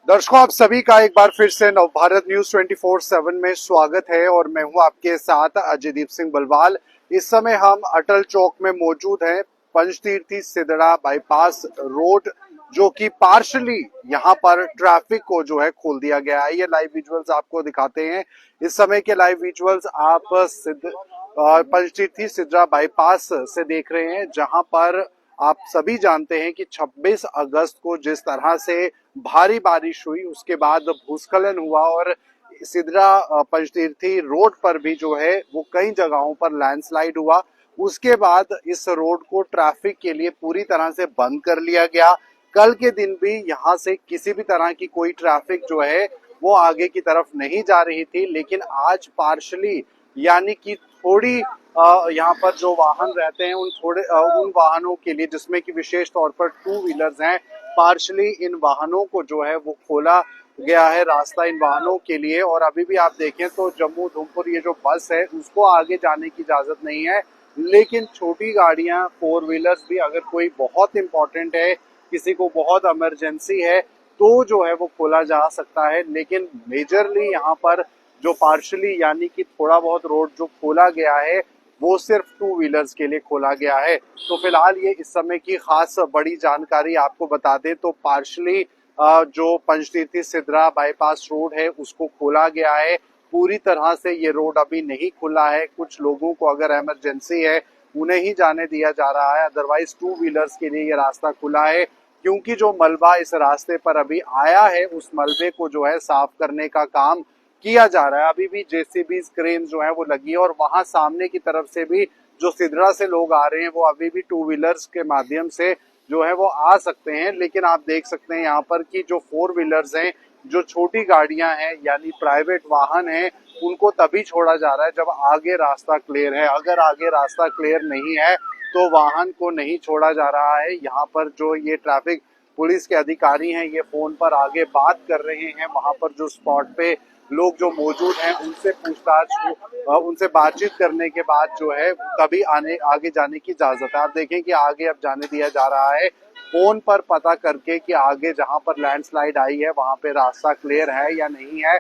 दर्शकों, आप सभी का एक बार फिर से नवभारत न्यूज 24/7 में स्वागत है और मैं हूं आपके साथ अजयदीप सिंह बलवाल। इस समय हम अटल चौक में मौजूद हैं। पंचतीर्थी सिदड़ा बाईपास रोड जो कि पार्शली यहां पर ट्रैफिक को जो है खोल दिया गया है। ये लाइव विजुअल्स आपको दिखाते हैं। इस समय के लाइव विजुअल्स आप पंचतीर्थी सिदड़ा बाईपास से देख रहे हैं, जहां पर आप सभी जानते हैं कि 26 अगस्त को जिस तरह से भारी बारिश हुई, उसके बाद भूस्खलन हुआ और सिदरा पंचतीर्थी रोड पर भी जो है वो कई जगहों पर लैंडस्लाइड हुआ। उसके बाद इस रोड को ट्रैफिक के लिए पूरी तरह से बंद कर लिया गया। कल के दिन भी यहाँ से किसी भी तरह की कोई ट्रैफिक जो है वो आगे की तरफ नहीं जा रही थी, लेकिन आज पार्शली यानी कि थोड़ी यहाँ पर जो वाहन रहते हैं उन वाहनों के लिए, जिसमें कि विशेष तौर पर टू व्हीलर्स हैं, पार्शली इन वाहनों को जो है वो खोला गया है रास्ता इन वाहनों के लिए। और अभी भी आप देखें तो जम्मू धूमपुर ये जो बस है उसको आगे जाने की इजाजत नहीं है, लेकिन छोटी गाड़ियां फोर व्हीलर्स भी अगर कोई बहुत इंपॉर्टेंट है, किसी को बहुत इमरजेंसी है, तो जो है वो खोला जा सकता है। लेकिन मेजरली यहाँ पर जो पार्शली यानी कि थोड़ा बहुत रोड जो खोला गया है वो सिर्फ टू व्हीलर्स के लिए खोला गया है। तो फिलहाल ये इस समय की खास बड़ी जानकारी आपको बता दें तो पार्शली जो पंचतीर्थी सिदरा बाईपास रोड है उसको खोला गया है। पूरी तरह से ये रोड अभी नहीं खुला है। कुछ लोगों को अगर इमरजेंसी है उन्हें ही जाने दिया जा रहा है, अदरवाइज टू व्हीलर्स के लिए ये रास्ता खुला है। क्योंकि जो मलबा इस रास्ते पर अभी आया है उस मलबे को जो है साफ करने का काम किया जा रहा है। अभी भी जेसीबी क्रेन जो है वो लगी है और वहां सामने की तरफ से भी जो सिदरा से लोग आ रहे हैं वो अभी भी टू व्हीलर्स के माध्यम से जो है वो आ सकते हैं। लेकिन आप देख सकते हैं यहाँ पर कि जो फोर व्हीलर्स हैं, जो छोटी गाड़ियां हैं यानी प्राइवेट वाहन हैं, उनको तभी छोड़ा जा रहा है जब आगे रास्ता क्लियर है। अगर आगे रास्ता क्लियर नहीं है तो वाहन को नहीं छोड़ा जा रहा है। यहाँ पर जो ये ट्रैफिक पुलिस के अधिकारी हैं ये फोन पर आगे बात कर रहे हैं। वहां पर जो स्पॉट पे लोग जो मौजूद हैं उनसे उनसे बातचीत करने के बाद जो है तभी आगे जाने की इजाजत है। आप देखें कि आगे अब जाने दिया जा रहा है फोन पर पता करके कि आगे जहां पर लैंडस्लाइड आई है वहां पे रास्ता क्लियर है या नहीं है।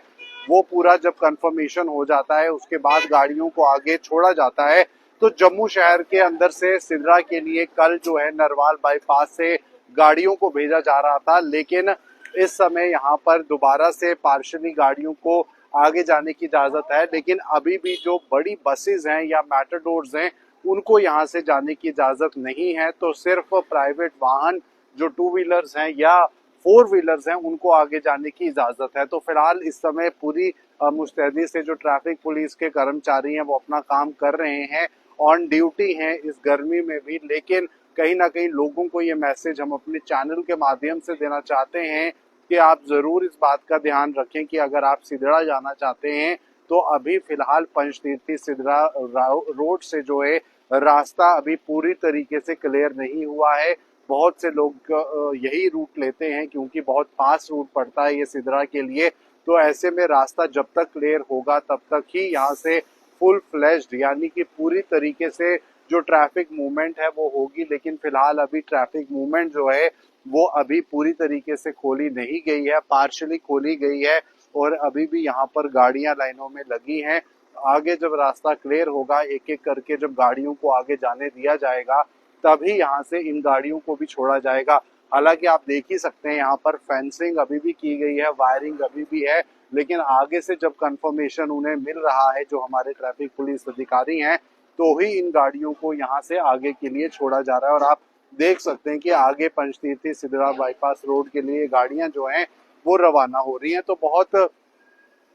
वो पूरा जब कंफर्मेशन हो जाता है उसके बाद गाड़ियों को आगे छोड़ा जाता है। तो जम्मू शहर के अंदर से सिदरा के लिए कल जो है नरवाल बाईपास से गाड़ियों को भेजा जा रहा था, लेकिन इस समय यहाँ पर दोबारा से पार्शली गाड़ियों को आगे जाने की इजाजत है। लेकिन अभी भी जो बड़ी बसेस हैं या मैटाडोर्स हैं उनको यहाँ से जाने की इजाजत नहीं है। तो सिर्फ प्राइवेट वाहन जो टू व्हीलर्स हैं या फोर व्हीलर्स हैं उनको आगे जाने की इजाजत है। तो फिलहाल इस समय पूरी मुस्तैदी से जो ट्रैफिक पुलिस के कर्मचारी हैं वो अपना काम कर रहे हैं, ऑन ड्यूटी हैं इस गर्मी में भी। लेकिन कहीं ना कहीं लोगों को ये मैसेज हम अपने चैनल के माध्यम से देना चाहते हैं कि आप जरूर इस बात का ध्यान रखें कि अगर आप सिदड़ा जाना चाहते हैं तो अभी फिलहाल पंचतीर्थी सिदड़ा रोड से जो है रास्ता अभी पूरी तरीके से क्लियर नहीं हुआ है। बहुत से लोग यही रूट लेते हैं क्योंकि बहुत पास रूट पड़ता है ये सिदड़ा के लिए। तो ऐसे में रास्ता जब तक क्लियर होगा तब तक ही यहाँ से फुल फ्लैश्ड यानी कि पूरी तरीके से जो ट्रैफिक मूवमेंट है वो होगी। लेकिन फिलहाल अभी ट्रैफिक मूवमेंट जो है वो अभी पूरी तरीके से खोली नहीं गई है, पार्शली खोली गई है और अभी भी यहाँ पर गाड़ियां लाइनों में लगी हैं। आगे जब रास्ता क्लियर होगा एक एक करके जब गाड़ियों को आगे जाने दिया जाएगा तभी यहाँ से इन गाड़ियों को भी छोड़ा जाएगा। हालांकि आप देख ही सकते हैं यहाँ पर फेंसिंग अभी भी की गई है, वायरिंग अभी भी है, लेकिन आगे से जब कंफर्मेशन उन्हें मिल रहा है जो हमारे ट्रैफिक पुलिस अधिकारी हैं तो ही इन गाड़ियों को यहाँ से आगे के लिए छोड़ा जा रहा है। और आप देख सकते हैं कि आगे पंचतीर्थी सिदड़ा बाईपास रोड के लिए गाड़ियां जो हैं वो रवाना हो रही हैं। तो बहुत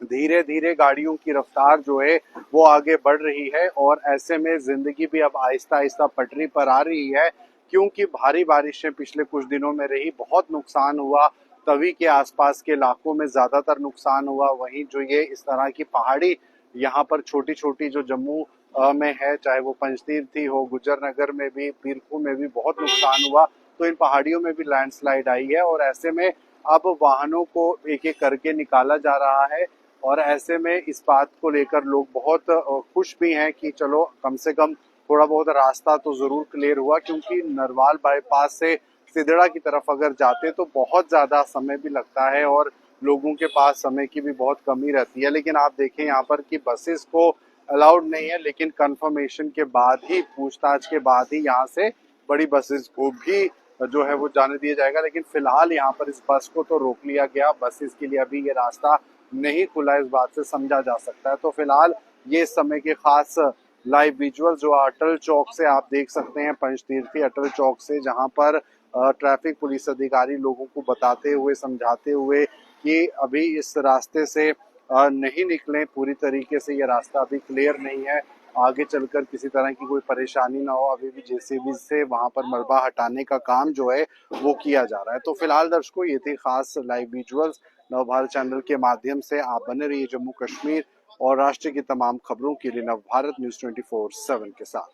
धीरे धीरे गाड़ियों की रफ्तार जो है वो आगे बढ़ रही है और ऐसे में जिंदगी भी अब आहिस्ता आहिस्ता पटरी पर आ रही है। क्योंकि भारी बारिशें पिछले कुछ दिनों में रही, बहुत नुकसान हुआ, तवी के आसपास के इलाकों में ज्यादातर नुकसान हुआ। वहीं जो ये इस तरह की पहाड़ी यहाँ पर छोटी छोटी जो जम्मू में है, चाहे वो पंचतीर्थी हो, गुजर नगर में भी, पीरखू में भी बहुत नुकसान हुआ। तो इन पहाड़ियों में भी लैंडस्लाइड आई है और ऐसे में अब वाहनों को एक एक करके निकाला जा रहा है। और ऐसे में इस बात को लेकर लोग बहुत खुश भी हैं कि चलो कम से कम थोड़ा बहुत रास्ता तो जरूर क्लियर हुआ। क्योंकि नरवाल बाईपास से सिदड़ा की तरफ अगर जाते तो बहुत ज्यादा समय भी लगता है और लोगों के पास समय की भी बहुत कमी रहती है। लेकिन आप देखें यहाँ पर कि बसेस को अलाउड नहीं है, लेकिन कंफर्मेशन के बाद ही, पूछताछ के बाद ही यहाँ से बड़ी बसेस को भी जो है वो जाने दिया जाएगा। लेकिन फिलहाल यहाँ पर इस बस को तो रोक लिया गया, बसेस के लिए अभी ये रास्ता नहीं खुला, इस बात से समझा जा सकता है। तो फिलहाल ये इस समय के खास लाइव विजुअल जो अटल चौक से आप देख सकते हैं, पंचतीर्थी अटल चौक से, जहां पर ट्रैफिक पुलिस अधिकारी लोगों को बताते हुए, समझाते हुए कि अभी इस रास्ते से नहीं निकलें, पूरी तरीके से ये रास्ता अभी क्लियर नहीं है, आगे चलकर किसी तरह की कोई परेशानी ना हो। अभी भी जेसीबी से वहां पर मलबा हटाने का काम जो है वो किया जा रहा है। तो फिलहाल दर्शकों, ये थी खास लाइव विजुअल्स नवभारत चैनल के माध्यम से। आप बने रहिए जम्मू कश्मीर और राष्ट्र की तमाम खबरों के लिए नवभारत न्यूज 24/7 के साथ।